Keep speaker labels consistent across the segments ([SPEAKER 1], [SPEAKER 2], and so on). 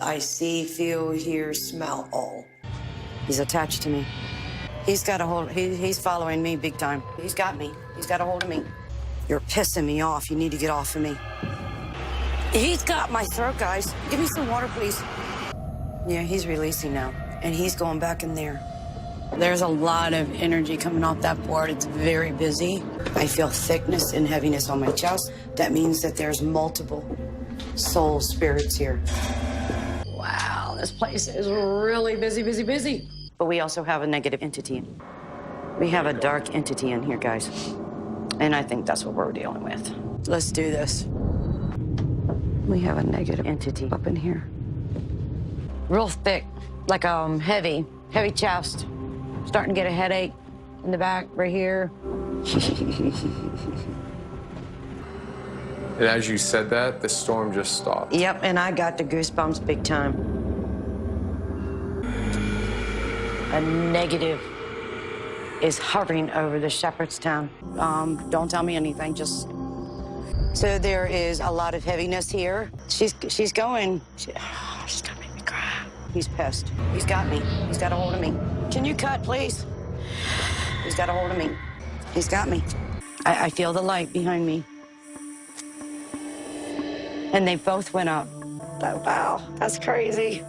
[SPEAKER 1] I see, feel, hear, smell all. He's attached to me. He's got a hold, he's following me big time. He's got me. He's got a hold of me. You're pissing me off. You need to get off of me. He's got my throat, guys. Give me some water, please. Yeah, he's releasing now, and he's going back in there. There's a lot of energy coming off that board. It's very busy. I feel thickness and heaviness on my chest. That means that there's multiple soul spirits here. Wow, this place is really busy, busy, busy. But we also have a negative entity. We have a dark entity in here, guys. And I think that's what we're dealing with. Let's do this. We have a negative entity up in here. Real thick, like heavy chest. Starting to get a headache in the back, right here.
[SPEAKER 2] And as you said that, the storm just stopped.
[SPEAKER 1] Yep, and I got the goosebumps big time. A negative is hovering over the Sheppards town. Don't tell me anything, just... So there is a lot of heaviness here. She's going. She's gonna make me cry. He's pissed. He's got me. He's got a hold of me. Can you cut, please? He's got a hold of me. He's got me. I feel the light behind me. And they both went up. Oh, wow, that's crazy.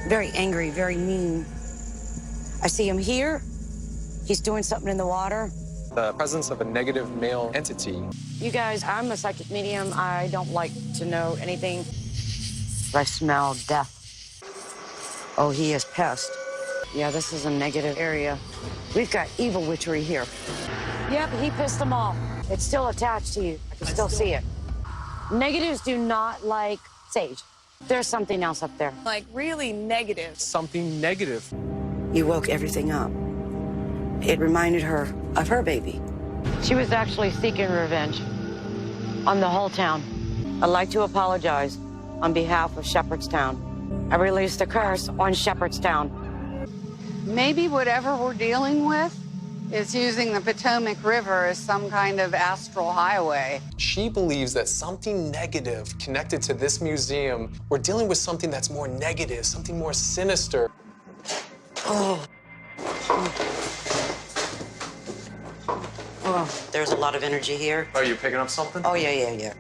[SPEAKER 1] Very angry, very mean. I see him here. He's doing something in the water.
[SPEAKER 2] The presence of a negative male entity.
[SPEAKER 1] You guys, I'm a psychic medium. I don't like to know anything. I smell death. Oh, he is pissed. Yeah, this is a negative area. We've got evil witchery here. Yep, he pissed them off. It's still attached to you. I can still see it. Negatives do not like sage. There's something else up there.
[SPEAKER 3] Like, really negative.
[SPEAKER 2] Something negative.
[SPEAKER 1] You woke everything up. It reminded her of her baby. She was actually seeking revenge on the whole town. I'd like to apologize on behalf of Sheppards Town. I released the curse on Sheppards Town.
[SPEAKER 4] Maybe whatever we're dealing with is using the Potomac River as some kind of astral highway.
[SPEAKER 2] She believes that something negative connected to this museum, we're dealing with something that's more negative, something more sinister.
[SPEAKER 1] Oh. Oh, there's a lot of energy here.
[SPEAKER 2] Are you picking up something?
[SPEAKER 1] Oh, yeah.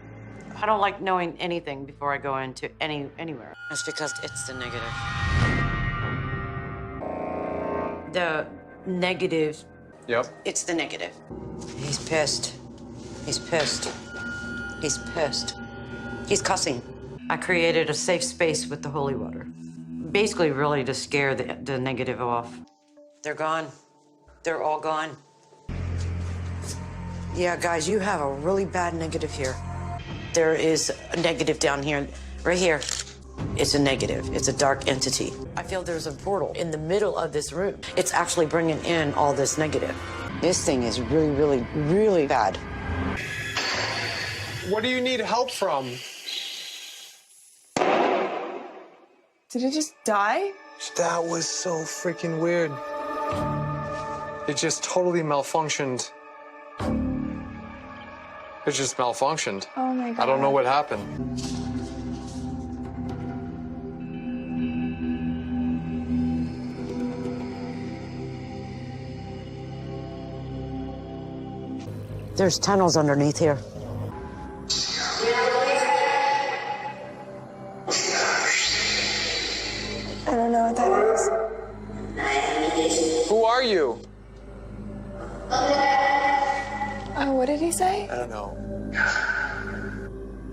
[SPEAKER 1] I don't like knowing anything before I go into anywhere. It's because it's the negative. The negative.
[SPEAKER 2] Yep.
[SPEAKER 1] It's the negative. He's pissed. He's pissed. He's pissed. He's cussing. I created a safe space with the holy water. Basically, really to scare the negative off. They're gone. They're all gone. Yeah, guys, you have a really bad negative here. There is a negative down here, right here. It's a negative. It's a dark entity. I feel there's a portal in the middle of this room. It's actually bringing in all this negative. This thing is really, really, really bad.
[SPEAKER 2] What do you need help from?
[SPEAKER 3] Did it just die?
[SPEAKER 2] That was so freaking weird. It just totally malfunctioned. It just malfunctioned.
[SPEAKER 3] Oh my God.
[SPEAKER 2] I don't know what happened.
[SPEAKER 1] There's tunnels underneath here.
[SPEAKER 3] I don't know what that is.
[SPEAKER 2] Who are you?
[SPEAKER 3] Oh, what did he say?
[SPEAKER 2] I don't know.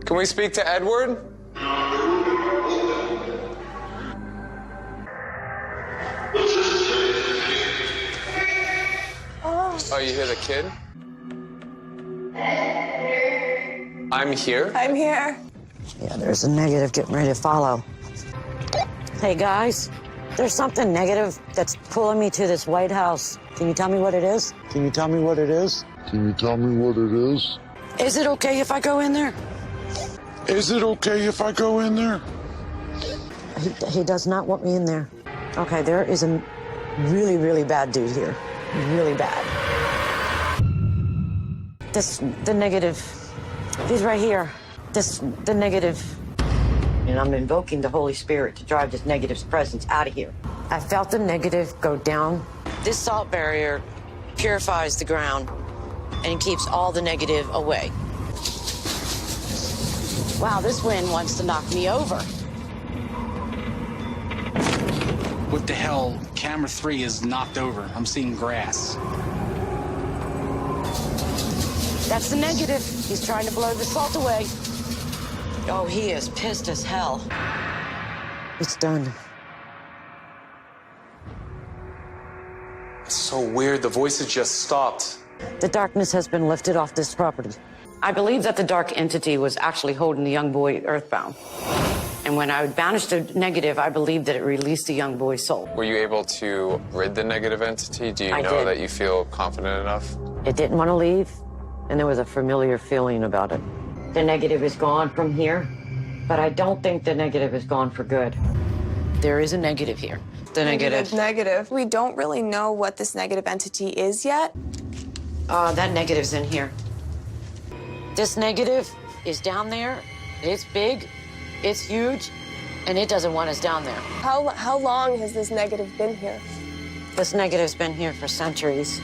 [SPEAKER 2] Can we speak to Edward? Oh, you hear the kid? I'm here?
[SPEAKER 3] I'm here.
[SPEAKER 1] Yeah, there's a negative getting ready to follow. Hey, guys, there's something negative that's pulling me to this White House. Can you tell me what it is?
[SPEAKER 5] Can you tell me what it is? Can you tell me what it is?
[SPEAKER 1] Is it okay if I go in there?
[SPEAKER 5] Is it okay if I go in there?
[SPEAKER 1] He does not want me in there. Okay, there is a really, really bad dude here. Really bad. The negative, he's right here. The negative And I'm invoking the Holy Spirit to drive this negative's presence out of here. I felt the negative go down. This salt barrier purifies the ground and keeps all the negative away. Wow, this wind wants to knock me over.
[SPEAKER 6] What the hell? Camera 3 is knocked over. I'm seeing grass.
[SPEAKER 1] That's the negative. He's trying to blow the salt away. Oh, he is pissed as hell. It's done.
[SPEAKER 2] It's so weird. The voices just stopped.
[SPEAKER 1] The darkness has been lifted off this property. I believe that the dark entity was actually holding the young boy earthbound. And when I banished the negative, I believe that it released the young boy's soul.
[SPEAKER 2] Were you able to rid the negative entity? Do you
[SPEAKER 1] I
[SPEAKER 2] know
[SPEAKER 1] did.
[SPEAKER 2] that you feel confident enough?
[SPEAKER 1] It didn't want to leave, and there was a familiar feeling about it. The negative is gone from here, but I don't think the negative is gone for good. There is a negative here. The negative.
[SPEAKER 3] Negative. We don't really know what this negative entity is yet.
[SPEAKER 1] That negative's in here. This negative is down there. It's big, it's huge, and it doesn't want us down there.
[SPEAKER 3] How long has this negative been here?
[SPEAKER 1] This negative's been here for centuries.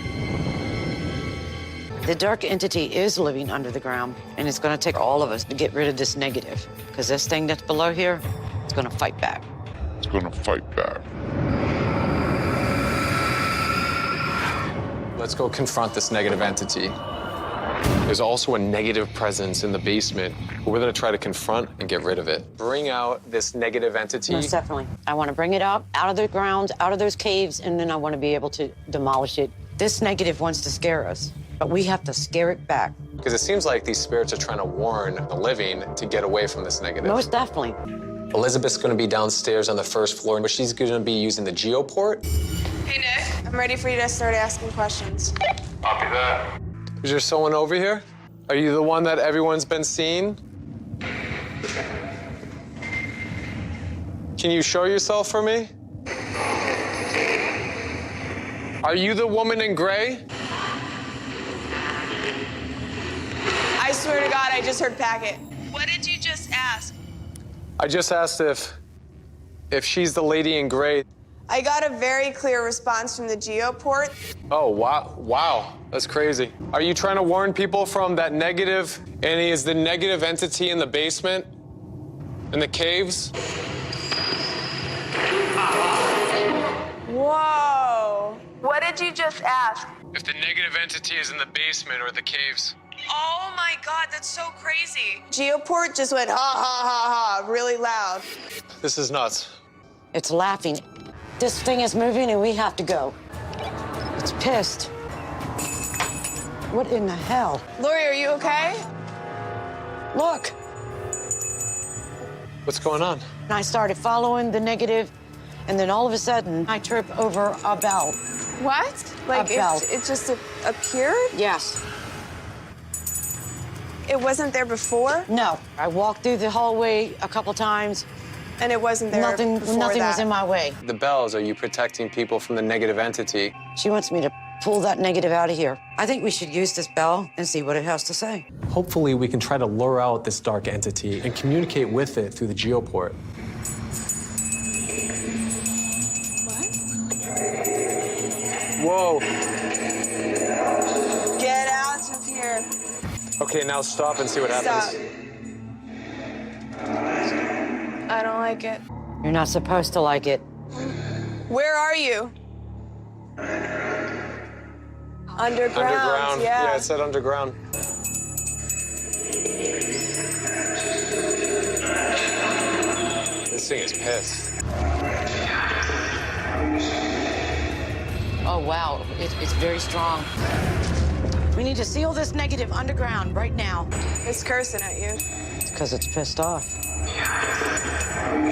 [SPEAKER 1] The dark entity is living under the ground, and it's going to take all of us to get rid of this negative, because this thing that's below here, it's going to fight back.
[SPEAKER 5] It's gonna fight back.
[SPEAKER 2] Let's go confront this negative entity. There's also a negative presence in the basement. We're gonna try to confront and get rid of it. Bring out this negative entity.
[SPEAKER 1] Most definitely. I want to bring it out of the ground, out of those caves, and then I want to be able to demolish it. This negative wants to scare us, but we have to scare it back.
[SPEAKER 2] Because it seems like these spirits are trying to warn the living to get away from this negative.
[SPEAKER 1] Most definitely.
[SPEAKER 2] Elizabeth's gonna be downstairs on the first floor, but she's gonna be using the geoport.
[SPEAKER 3] Hey, Nick. I'm ready for you to start asking questions.
[SPEAKER 7] Copy that.
[SPEAKER 2] Is there someone over here? Are you the one that everyone's been seeing? Can you show yourself for me? Are you the woman in gray?
[SPEAKER 3] I swear to God, I just heard packet. What did you just ask?
[SPEAKER 2] I just asked if she's the lady in gray.
[SPEAKER 3] I got a very clear response from the geoport.
[SPEAKER 2] Oh, wow, that's crazy. Are you trying to warn people from that negative? And is the negative entity in the basement? In the caves?
[SPEAKER 3] Whoa. What did you just ask?
[SPEAKER 2] If the negative entity is in the basement or the caves.
[SPEAKER 3] Oh my God, that's so crazy. Geoport just went ha ha ha ha really loud.
[SPEAKER 2] This is nuts.
[SPEAKER 1] It's laughing. This thing is moving and we have to go. It's pissed. What in the hell?
[SPEAKER 3] Lori, are you okay?
[SPEAKER 1] Look.
[SPEAKER 2] What's going on?
[SPEAKER 1] And I started following the negative, and then all of a sudden, I trip over a bell.
[SPEAKER 3] What? Like
[SPEAKER 1] bell.
[SPEAKER 3] it just appeared?
[SPEAKER 1] Yes.
[SPEAKER 3] It wasn't there before?
[SPEAKER 1] No. I walked through the hallway a couple times.
[SPEAKER 3] And it wasn't there
[SPEAKER 1] Nothing
[SPEAKER 3] before
[SPEAKER 1] was in my way.
[SPEAKER 2] The bells, are you protecting people from the negative entity?
[SPEAKER 1] She wants me to pull that negative out of here. I think we should use this bell and see what it has to say.
[SPEAKER 2] Hopefully we can try to lure out this dark entity and communicate with it through the geoport. Whoa.
[SPEAKER 3] Get out of here.
[SPEAKER 2] Okay, now stop and see what
[SPEAKER 3] Stop.
[SPEAKER 2] happens.
[SPEAKER 3] I don't like it.
[SPEAKER 1] You're not supposed to like it.
[SPEAKER 3] Where are you? Underground.
[SPEAKER 2] Underground.
[SPEAKER 3] Yeah.
[SPEAKER 2] It said underground. This thing is pissed.
[SPEAKER 1] Oh, wow. It's very strong. We need to seal this negative underground right now.
[SPEAKER 3] It's cursing at you.
[SPEAKER 1] It's because it's pissed off. I'm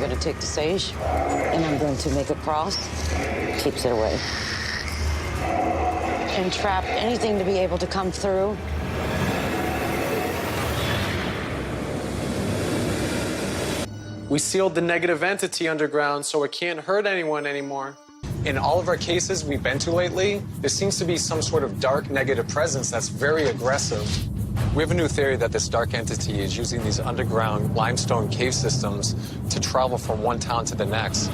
[SPEAKER 1] going to take the sage, and I'm going to make a cross. Keeps it away. And trap anything to be able to come through.
[SPEAKER 2] We sealed the negative entity underground so it can't hurt anyone anymore. In all of our cases we've been to lately, there seems to be some sort of dark negative presence that's very aggressive. We have a new theory that this dark entity is using these underground limestone cave systems to travel from one town to the next.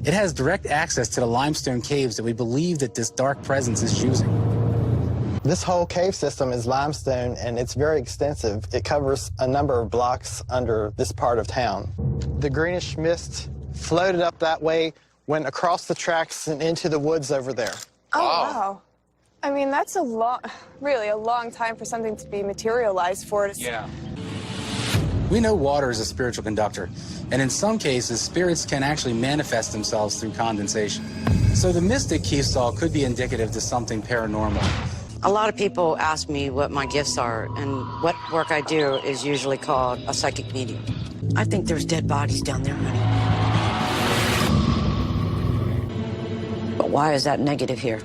[SPEAKER 6] It has direct access to the limestone caves that we believe that this dark presence is using.
[SPEAKER 7] This whole cave system is limestone, and it's very extensive. It covers a number of blocks under this part of town. The greenish mist floated up that way, went across the tracks and into the woods over there.
[SPEAKER 3] Oh, wow. I mean, that's really a long time for something to be materialized for it.
[SPEAKER 6] Yeah. We know water is a spiritual conductor, and in some cases, spirits can actually manifest themselves through condensation. So the mystic Keith saw could be indicative to something paranormal.
[SPEAKER 1] A lot of people ask me what my gifts are, and what work I do is usually called a psychic medium. I think there's dead bodies down there, honey. But why is that negative here?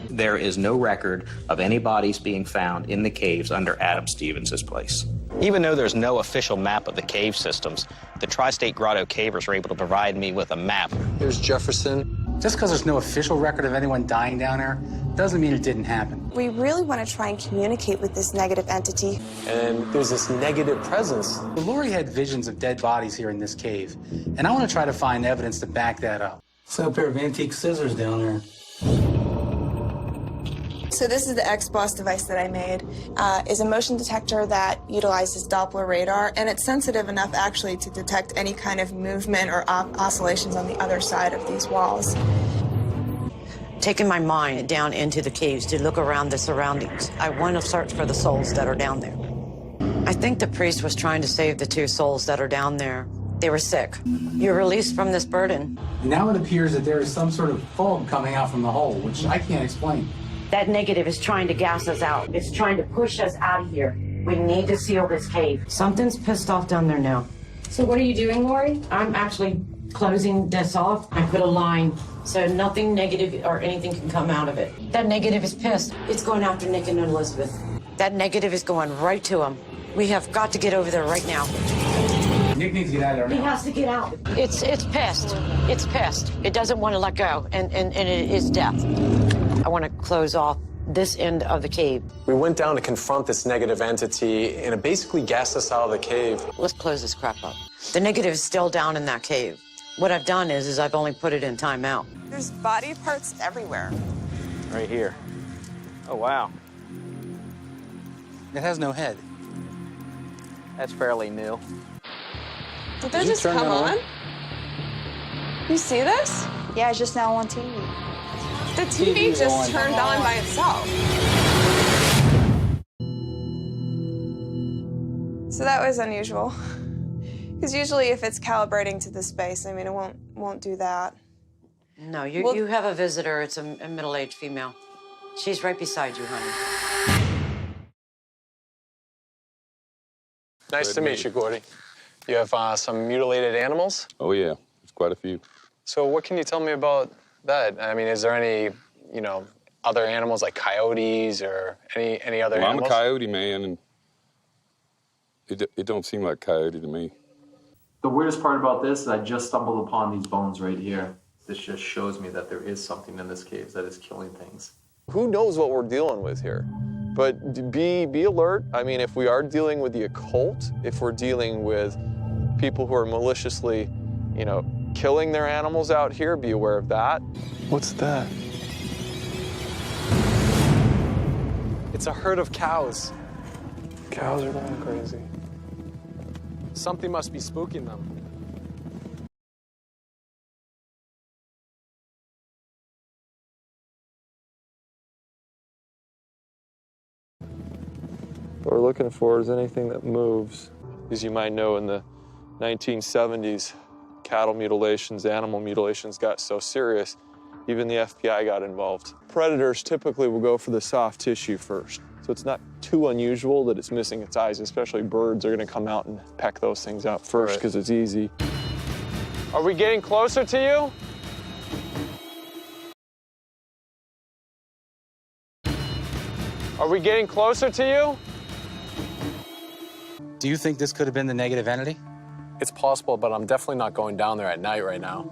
[SPEAKER 8] There is no record of any bodies being found in the caves under Adam Stevens' place.
[SPEAKER 9] Even though there's no official map of the cave systems, the Tri-State Grotto Cavers were able to provide me with a map.
[SPEAKER 2] Here's Jefferson.
[SPEAKER 6] Just because there's no official record of anyone dying down there doesn't mean it didn't happen.
[SPEAKER 3] We really want to try and communicate with this negative entity.
[SPEAKER 2] And there's this negative presence.
[SPEAKER 6] Lori had visions of dead bodies here in this cave, and I want to try to find evidence to back that up. So a pair of antique scissors down there.
[SPEAKER 3] So this is the X-Boss device that I made. Is a motion detector that utilizes Doppler radar, and it's sensitive enough actually to detect any kind of movement or oscillations on the other side of these walls.
[SPEAKER 1] Taking my mind down into the caves to look around the surroundings. I want to search for the souls that are down there. I think the priest was trying to save the two souls that are down there. They were sick. You're released from this burden.
[SPEAKER 6] Now it appears that there is some sort of fog coming out from the hole, which I can't explain.
[SPEAKER 1] That negative is trying to gas us out. It's trying to push us out of here. We need to seal this cave. Something's pissed off down there now. So what are you doing, Lori? I'm actually closing this off. I put a line so nothing negative or anything can come out of it. That negative is pissed. It's going after Nick and Elizabeth. That negative is going right to him. We have got to get over there right now.
[SPEAKER 6] Nick needs to get out of there now.
[SPEAKER 1] He has to get out. It's pissed. It's pissed. It doesn't want to let go, and it is death. I want to close off this end of the cave.
[SPEAKER 2] We went down to confront this negative entity, and it basically gassed us out of the cave.
[SPEAKER 1] Let's close this crap up. The negative is still down in that cave. What I've done is I've only put it in timeout.
[SPEAKER 3] There's body parts everywhere.
[SPEAKER 9] Right here. Oh, wow.
[SPEAKER 6] It has no head.
[SPEAKER 9] That's fairly new.
[SPEAKER 3] Did that just come on? You see this?
[SPEAKER 10] Yeah, it's just now on TV.
[SPEAKER 3] The TV just turned on by itself. So that was unusual. Because usually if it's calibrating to the space, I mean, it won't do that.
[SPEAKER 1] No, you have a visitor. It's a middle-aged female. She's right beside you, honey.
[SPEAKER 2] Nice to meet you, Gordy. You have some mutilated animals?
[SPEAKER 11] Oh, yeah. There's quite a few.
[SPEAKER 2] So what can you tell me about that? I mean, is there any, other animals like coyotes or any other animals?
[SPEAKER 11] I'm a coyote man, and it don't seem like coyote to me.
[SPEAKER 12] The weirdest part about this is I just stumbled upon these bones right here. This just shows me that there is something in this cave that is killing things.
[SPEAKER 2] Who knows what we're dealing with here? But be alert. I mean, if we are dealing with the occult, if we're dealing with people who are maliciously, killing their animals out here, be aware of that. What's that? It's a herd of cows. Cows are going crazy. Something must be spooking them. What we're looking for is anything that moves. As you might know, in the 1970s, cattle mutilations, animal mutilations got so serious, even the FBI got involved. Predators typically will go for the soft tissue first. So it's not too unusual that it's missing its eyes, especially birds are gonna come out and peck those things out first because it's easy. Are we getting closer to you? Are we getting closer to you?
[SPEAKER 6] Do you think this could have been the negative entity?
[SPEAKER 2] It's possible, but I'm definitely not going down there at night right now.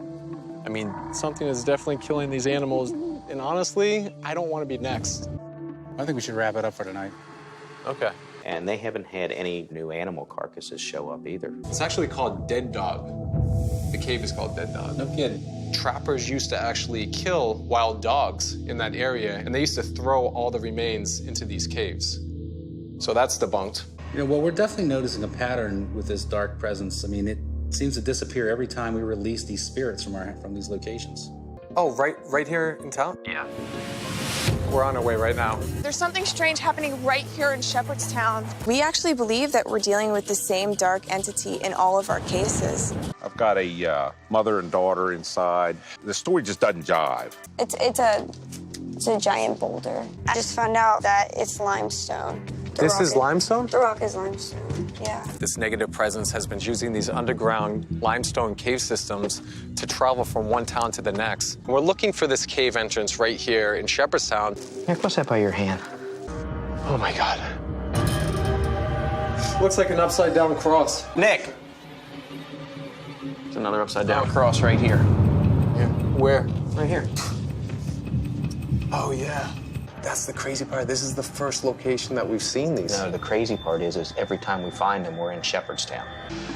[SPEAKER 10] I mean, something is definitely killing these animals, and honestly, I don't want to be next.
[SPEAKER 6] I think we should wrap it up for tonight.
[SPEAKER 10] Okay.
[SPEAKER 8] And they haven't had any new animal carcasses show up either.
[SPEAKER 10] It's actually called Dead Dog. The cave is called Dead Dog.
[SPEAKER 6] No kidding.
[SPEAKER 10] Trappers used to actually kill wild dogs in that area, and they used to throw all the remains into these caves. So that's debunked.
[SPEAKER 6] You know, well, we're definitely noticing a pattern with this dark presence. I mean, it seems to disappear every time we release these spirits from these locations.
[SPEAKER 10] Oh, right here in town?
[SPEAKER 8] Yeah.
[SPEAKER 10] We're on our way right now.
[SPEAKER 3] There's something strange happening right here in Shepherdstown. We actually believe that we're dealing with the same dark entity in all of our cases.
[SPEAKER 13] I've got a mother and daughter inside. The story just doesn't jive.
[SPEAKER 14] It's a giant boulder. I just found out that it's limestone.
[SPEAKER 10] This is limestone?
[SPEAKER 14] The rock is limestone, yeah.
[SPEAKER 10] This negative presence has been using these underground limestone cave systems to travel from one town to the next. We're looking for this cave entrance right here in Shepherdstown.
[SPEAKER 9] Nick, what's that by your hand?
[SPEAKER 10] Oh my God. Looks like an upside down cross.
[SPEAKER 9] Nick! There's another upside down cross right here.
[SPEAKER 10] Yeah. Where?
[SPEAKER 9] Right here.
[SPEAKER 10] Oh yeah. That's the crazy part. This is the first location that we've seen these.
[SPEAKER 9] No, the crazy part is every time we find them, we're in Shepherdstown.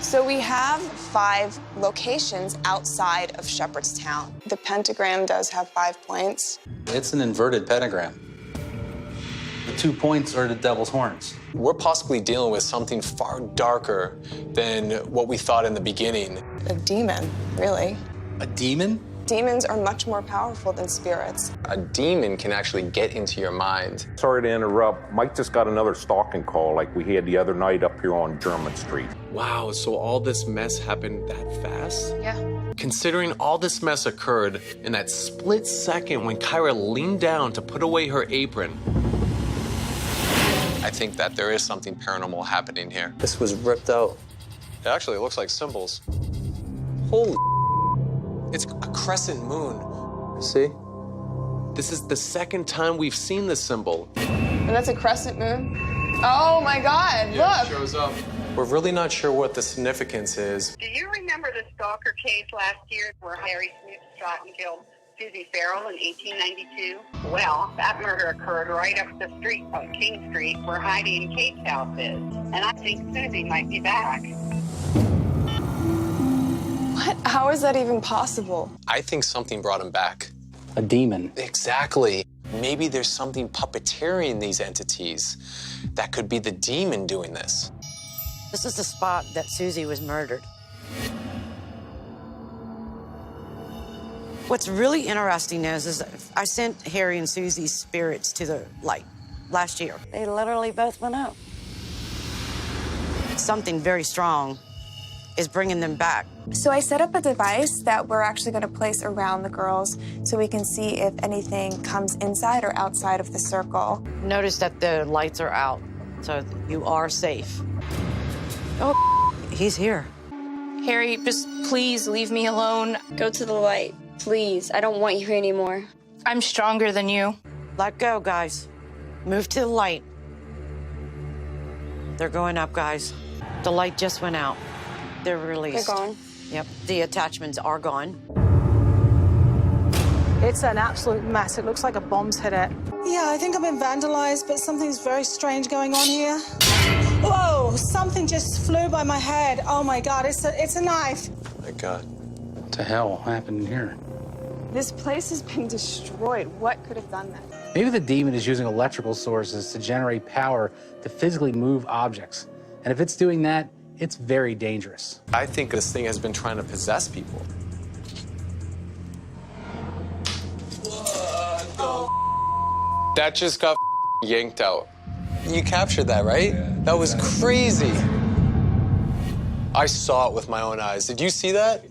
[SPEAKER 3] So we have 5 locations outside of Shepherdstown. The pentagram does have 5 points.
[SPEAKER 6] It's an inverted pentagram. The 2 points are the devil's horns.
[SPEAKER 10] We're possibly dealing with something far darker than what we thought in the beginning.
[SPEAKER 3] A demon, really.
[SPEAKER 6] A demon?
[SPEAKER 3] Demons are much more powerful than spirits.
[SPEAKER 10] A demon can actually get into your mind.
[SPEAKER 13] Sorry to interrupt. Mike just got another stalking call like we had the other night up here on German Street.
[SPEAKER 10] Wow, so all this mess happened that fast?
[SPEAKER 3] Yeah.
[SPEAKER 10] Considering all this mess occurred in that split second when Kyra leaned down to put away her apron, I think that there is something paranormal happening here. This was ripped out. It actually looks like symbols. Holy, it's a crescent moon. See? This is the second time we've seen this symbol.
[SPEAKER 3] And that's a crescent moon? Oh my God,
[SPEAKER 10] Yeah,
[SPEAKER 3] look!
[SPEAKER 10] it shows up. We're really not sure what the significance is.
[SPEAKER 15] Do you remember the stalker case last year where Harry Smith shot and killed Susie Farrell in 1892? Well, that murder occurred right up the street on King Street where Heidi and Kate's house is. And I think Susie might be back.
[SPEAKER 3] What? How is that even possible?
[SPEAKER 10] I think something brought him back.
[SPEAKER 6] A demon.
[SPEAKER 10] Exactly. Maybe there's something puppeteering these entities. That could be the demon doing this.
[SPEAKER 1] This is the spot that Susie was murdered. What's really interesting is I sent Harry and Susie's spirits to the light last year. They literally both went up. Something very strong is bringing them back.
[SPEAKER 3] So I set up a device that we're actually going to place around the girls so we can see if anything comes inside or outside of the circle.
[SPEAKER 1] Notice that the lights are out, so you are safe. Oh, he's here.
[SPEAKER 14] Harry, just please leave me alone. Go to the light, please. I don't want you here anymore. I'm stronger than you.
[SPEAKER 1] Let go, guys. Move to the light. They're going up, guys. The light just went out. They're released.
[SPEAKER 14] They're gone.
[SPEAKER 1] Yep, the attachments are gone.
[SPEAKER 16] It's an absolute mess. It looks like a bomb's hit it. Yeah, I think I've been vandalized, but something's very strange going on here. Whoa, something just flew by my head. Oh my God, it's a knife.
[SPEAKER 10] Oh my God.
[SPEAKER 6] What the hell happened here?
[SPEAKER 3] This place has been destroyed. What could have done that?
[SPEAKER 6] Maybe the demon is using electrical sources to generate power to physically move objects. And if it's doing that, it's very dangerous.
[SPEAKER 10] I think this thing has been trying to possess people. That just got yanked out. You captured that, right? That was crazy. I saw it with my own eyes. Did you see that?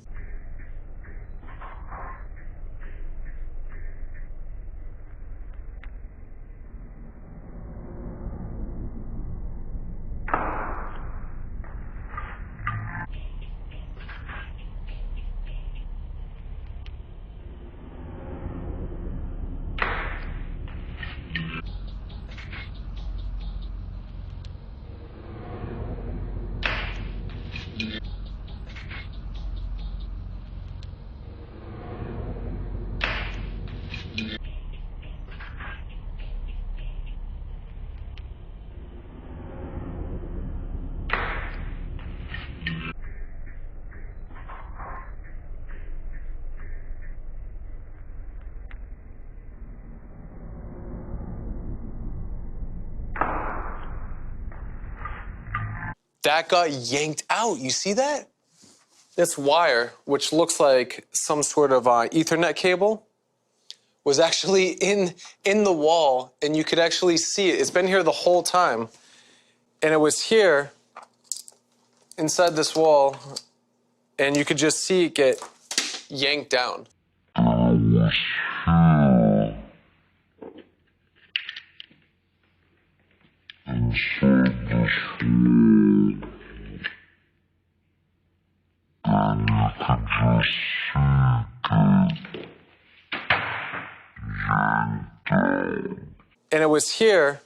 [SPEAKER 10] That got yanked out. You see that? This wire, which looks like some sort of Ethernet cable, was actually in the wall, and you could actually see it. It's been here the whole time, and it was here inside this wall, and you could just see it get yanked down. And it was here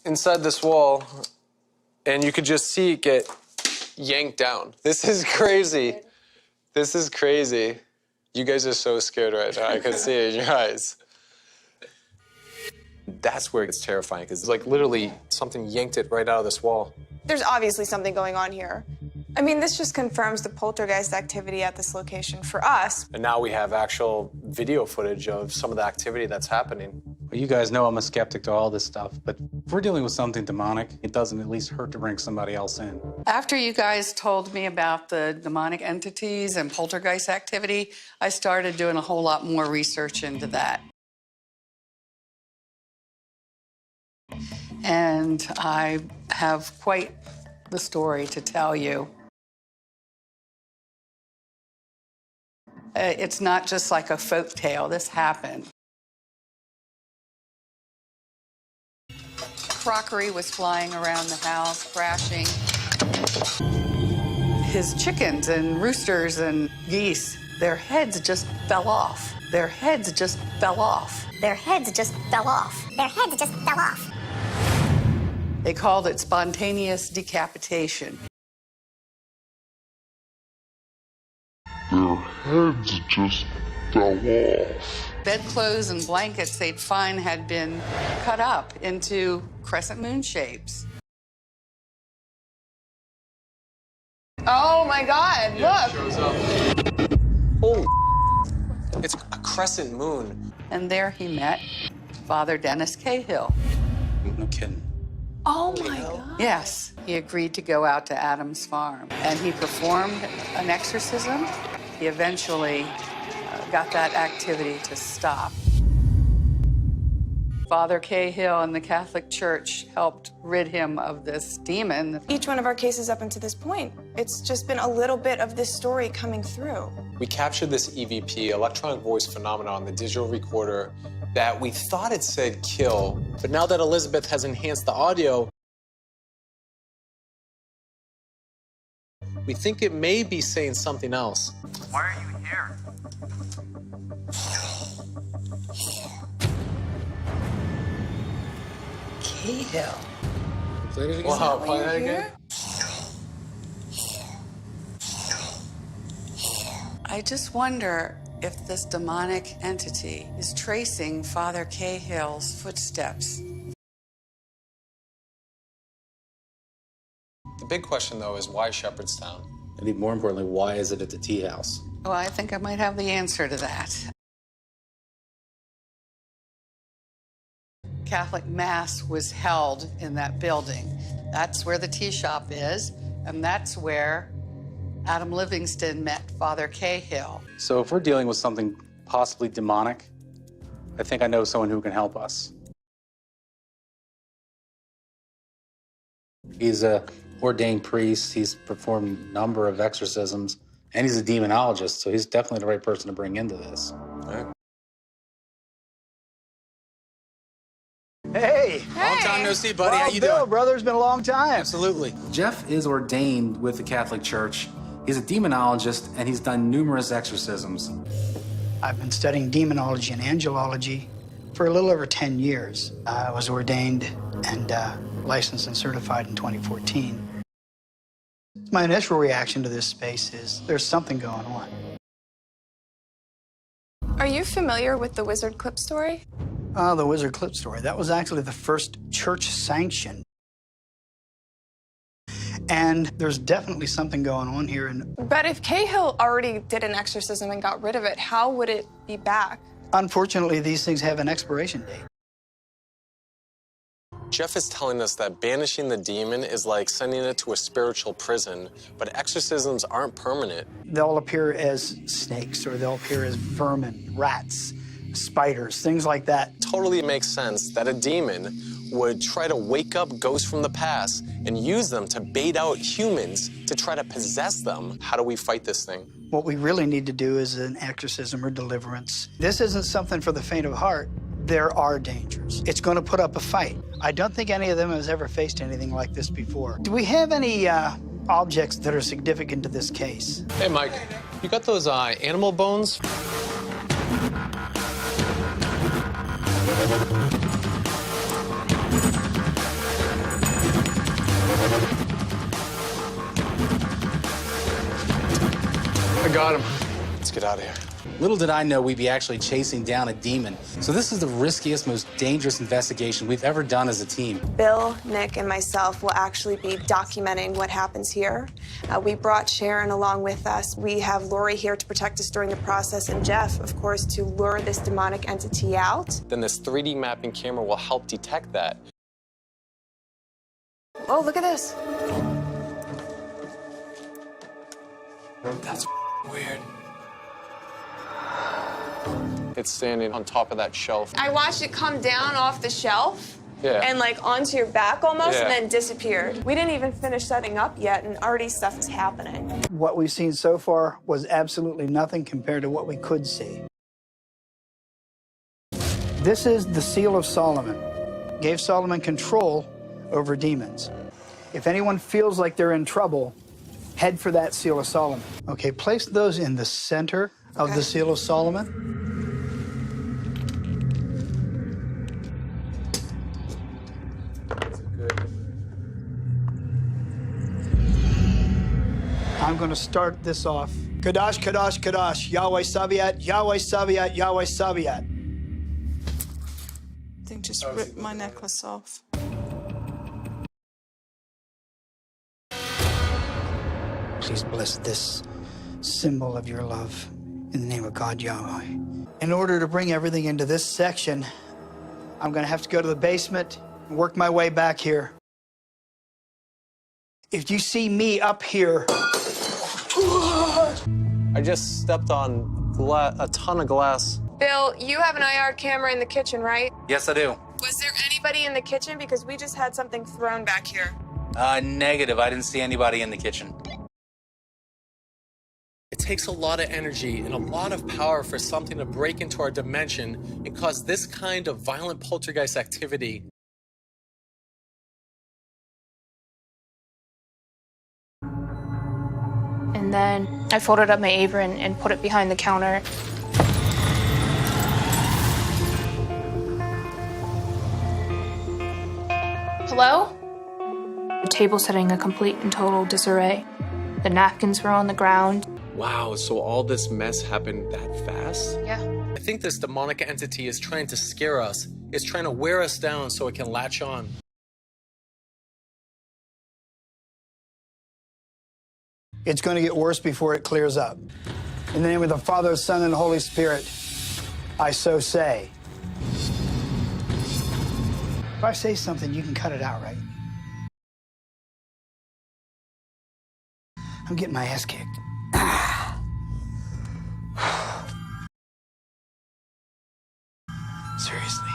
[SPEAKER 10] inside this wall, and you could just see it get yanked down. This is crazy. This is crazy. You guys are so scared right now. I can see it in your eyes. That's where it gets terrifying, because like literally something yanked it right out of this wall.
[SPEAKER 3] There's obviously something going on here. I mean, this just confirms the poltergeist activity at this location for us.
[SPEAKER 10] And now we have actual video footage of some of the activity that's happening.
[SPEAKER 6] Well, you guys know I'm a skeptic to all this stuff, but if we're dealing with something demonic, it doesn't at least hurt to bring somebody else in.
[SPEAKER 4] After you guys told me about the demonic entities and poltergeist activity, I started doing a whole lot more research into that. And I have quite the story to tell you. It's not just like a folk tale. This happened. Crockery was flying around the house, crashing. His chickens and roosters and geese, their heads just fell off. Their heads just fell off.
[SPEAKER 17] Their heads just fell off. Their heads just fell off.
[SPEAKER 4] They called it spontaneous decapitation.
[SPEAKER 5] Their heads just fell off.
[SPEAKER 4] Bedclothes and blankets they'd find had been cut up into crescent moon shapes.
[SPEAKER 3] Oh my God,
[SPEAKER 10] Yeah,
[SPEAKER 3] look.
[SPEAKER 10] it shows up. Holy, it's a crescent moon.
[SPEAKER 4] And there he met Father Dennis Cahill.
[SPEAKER 6] No kidding.
[SPEAKER 3] Oh my God.
[SPEAKER 4] Yes, he agreed to go out to Adam's farm, and he performed an exorcism. He eventually got that activity to stop. Father Cahill and the Catholic Church helped rid him of this demon.
[SPEAKER 3] Each one of our cases up until this point, it's just been a little bit of this story coming through.
[SPEAKER 10] We captured this EVP, electronic voice phenomenon, on the digital recorder that we thought it said kill, but now that Elizabeth has enhanced the audio, we think it may be saying something else.
[SPEAKER 18] Why are you here?
[SPEAKER 4] Cahill.
[SPEAKER 6] Play it again.
[SPEAKER 10] Wow, play that again.
[SPEAKER 4] I just wonder if this demonic entity is tracing Father Cahill's footsteps.
[SPEAKER 10] The big question, though, is why Shepherdstown?
[SPEAKER 6] I think more importantly, why is it at the tea house?
[SPEAKER 4] Well, I think I might have the answer to that. Catholic Mass was held in that building. That's where the tea shop is, and that's where Adam Livingston met Father Cahill.
[SPEAKER 6] So if we're dealing with something possibly demonic, I think I know someone who can help us. He's a ordained priest. He's performed a number of exorcisms, and he's a demonologist, so he's definitely the right person to bring into this.
[SPEAKER 19] Hey!
[SPEAKER 6] Long time no see, buddy.
[SPEAKER 19] Well,
[SPEAKER 6] How you
[SPEAKER 19] Bill,
[SPEAKER 6] doing?
[SPEAKER 19] brother, it's been a long time.
[SPEAKER 6] Absolutely. Jeff is ordained with the Catholic Church. He's a demonologist, and he's done numerous exorcisms.
[SPEAKER 19] I've been studying demonology and angelology for a little over 10 years. I was ordained and licensed and certified in 2014. My initial reaction to this space is there's something going on.
[SPEAKER 3] Are you familiar with the Wizard Clip story?
[SPEAKER 19] The Wizard Clip story. That was actually the first church sanction. And there's definitely something going on here. And
[SPEAKER 3] But if Cahill already did an exorcism and got rid of it, how would it be back?
[SPEAKER 19] unfortunately, these things have an expiration date.
[SPEAKER 10] Jeff is telling us that banishing the demon is like sending it to a spiritual prison, but exorcisms aren't permanent.
[SPEAKER 19] They'll appear as snakes, or they'll appear as vermin, rats, spiders, things like that.
[SPEAKER 10] Totally makes sense that a demon would try to wake up ghosts from the past and use them to bait out humans to try to possess them. How do we fight this thing?
[SPEAKER 19] What we really need to do is an exorcism or deliverance. This isn't something for the faint of heart. There are dangers. It's going to put up a fight. I don't think any of them has ever faced anything like this before. Do we have any objects that are significant to this case?
[SPEAKER 10] Hey, Mike, you got those animal bones? I got him. Let's get out of here.
[SPEAKER 6] Little did I know we'd be actually chasing down a demon. So this is the riskiest, most dangerous investigation we've ever done as a team.
[SPEAKER 3] Bill, Nick, and myself will actually be documenting what happens here. We brought Sharon along with us. We have Lori here to protect us during the process, and Jeff, of course, to lure this demonic entity out.
[SPEAKER 10] Then this 3D mapping camera will help detect that.
[SPEAKER 3] Oh, look at this.
[SPEAKER 10] That's weird. It's standing on top of that shelf.
[SPEAKER 3] I watched it come down off the shelf.
[SPEAKER 10] Yeah.
[SPEAKER 3] And like onto your back almost,
[SPEAKER 10] Yeah.
[SPEAKER 3] and then disappeared. We didn't even finish setting up yet, and already stuff is happening.
[SPEAKER 19] What we've seen so far was absolutely nothing compared to what we could see. This is the Seal of Solomon. Gave Solomon control over demons. If anyone feels like they're in trouble, head for that Seal of Solomon. Okay, place those in the center of the Seal of Solomon. I'm going to start this off. Kadash, Kadash, Kadash, Yahweh Sabaoth, Yahweh Sabaoth, Yahweh Sabaoth.
[SPEAKER 16] I think just ripped my necklace off.
[SPEAKER 19] Please bless this symbol of your love in the name of God, Yahweh. In order to bring everything into this section, I'm going to have to go to the basement and work my way back here. If you see me up here...
[SPEAKER 10] I just stepped on a ton of glass.
[SPEAKER 3] Bill, you have an IR camera in the kitchen, right?
[SPEAKER 6] Yes, I do.
[SPEAKER 3] Was there anybody in the kitchen? Because we just had something thrown back here.
[SPEAKER 6] Negative. I didn't see anybody in the kitchen.
[SPEAKER 10] It takes a lot of energy and a lot of power for something to break into our dimension and cause this kind of violent poltergeist activity.
[SPEAKER 14] And then I folded up my apron and put it behind the counter. Hello? The table setting a complete and total disarray. The napkins were on the ground.
[SPEAKER 10] Wow, so all this mess happened that fast?
[SPEAKER 14] Yeah.
[SPEAKER 10] I think this demonic entity is trying to scare us. It's trying to wear us down so it can latch on.
[SPEAKER 19] It's going to get worse before it clears up. In the name of the Father, Son, and Holy Spirit, I so say. If I say something, you can cut it out, right? I'm getting my ass kicked. Seriously.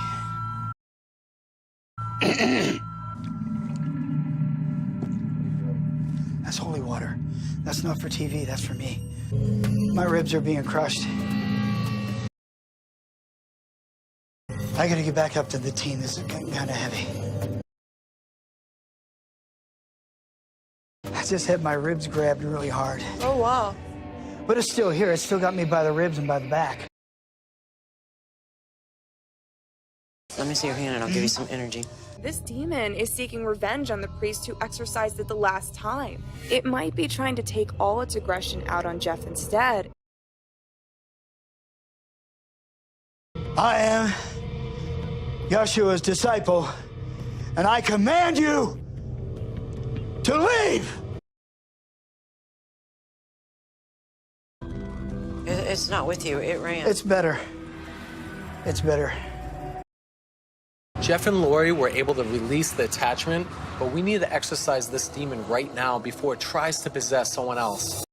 [SPEAKER 19] That's holy water. That's not for TV, that's for me. My ribs are being crushed. I gotta get back up to the team. This is getting kind of heavy. I just had my ribs grabbed really hard.
[SPEAKER 3] Oh, wow.
[SPEAKER 19] But it's still here. It's still got me by the ribs and by the back.
[SPEAKER 1] Let me see your hand and I'll give you some energy.
[SPEAKER 18] This demon is seeking revenge on the priest who exorcised it the last time. It might be trying to take all its aggression out on Jeff instead.
[SPEAKER 19] I am Yeshua's disciple, and I command you to leave!
[SPEAKER 1] It's not with you. It ran.
[SPEAKER 19] It's better. It's better.
[SPEAKER 10] Jeff and Lori were able to release the attachment, but we need to exorcise this demon right now before it tries to possess someone else.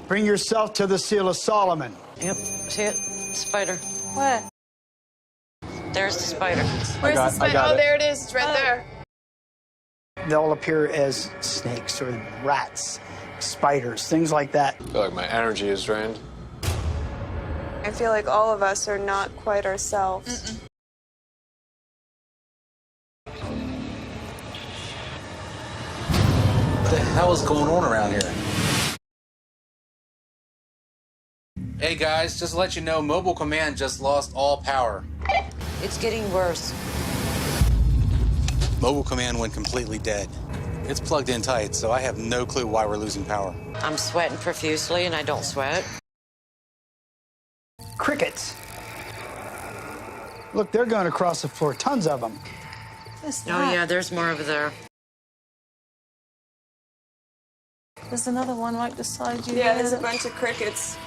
[SPEAKER 19] Bring yourself to the Seal of Solomon.
[SPEAKER 1] Yep, see it? Spider.
[SPEAKER 16] Where?
[SPEAKER 1] There's the spider.
[SPEAKER 3] Where's the spider? Oh, there it is. It's right there.
[SPEAKER 19] They'll appear as snakes or rats, spiders, things like that.
[SPEAKER 2] I feel like my energy is drained.
[SPEAKER 3] I feel like all of us are not quite ourselves.
[SPEAKER 6] What the hell is going on around here? Hey guys, just to let you know, Mobile Command just lost all power.
[SPEAKER 1] It's getting worse.
[SPEAKER 6] Mobile Command went completely dead. It's plugged in tight, so I have no clue why we're losing power.
[SPEAKER 1] I'm sweating profusely, and I don't sweat.
[SPEAKER 19] Crickets. Look, they're going across the floor. Tons of them.
[SPEAKER 1] Oh, yeah, there's more over there.
[SPEAKER 16] There's another one right beside you.
[SPEAKER 3] Yeah, there's a bunch of crickets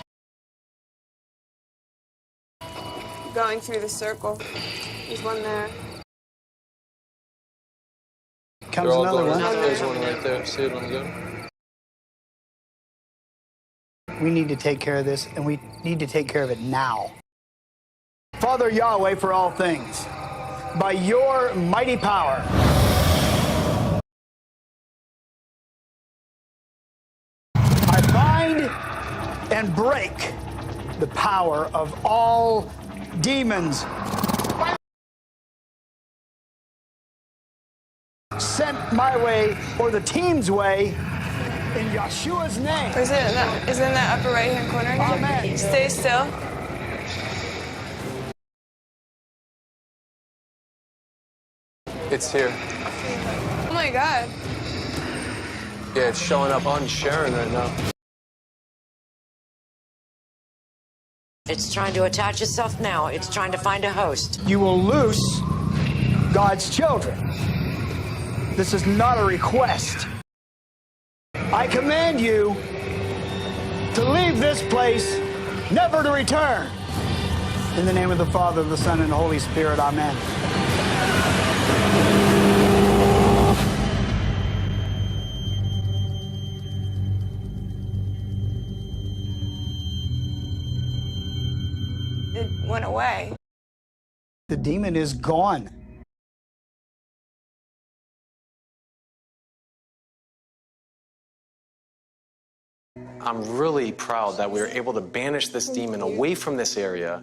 [SPEAKER 3] going through the circle. There's one there.
[SPEAKER 19] Comes another one.
[SPEAKER 2] There's one right there. See it on the gun?
[SPEAKER 19] We need to take care of this, and we need to take care of it now. Father Yahweh, for all things, by your mighty power, I bind and break the power of all demons sent my way or the team's way in Yeshua's name.
[SPEAKER 3] Is it in that upper right-hand corner?
[SPEAKER 19] Amen.
[SPEAKER 3] Stay still.
[SPEAKER 2] It's here.
[SPEAKER 3] Oh my God.
[SPEAKER 2] Yeah, it's showing up on Sharon right now.
[SPEAKER 1] It's trying to attach itself now. It's trying to find a host.
[SPEAKER 19] You will loose God's children. This is not a request. I command you to leave this place, never to return. In the name of the Father, the Son, and the Holy Spirit, amen.
[SPEAKER 3] It went away.
[SPEAKER 19] The demon is gone.
[SPEAKER 10] I'm really proud that we were able to banish this demon away from this area.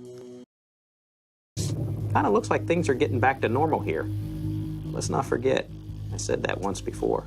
[SPEAKER 8] Kind of looks like things are getting back to normal here. Let's not forget, I said that once before.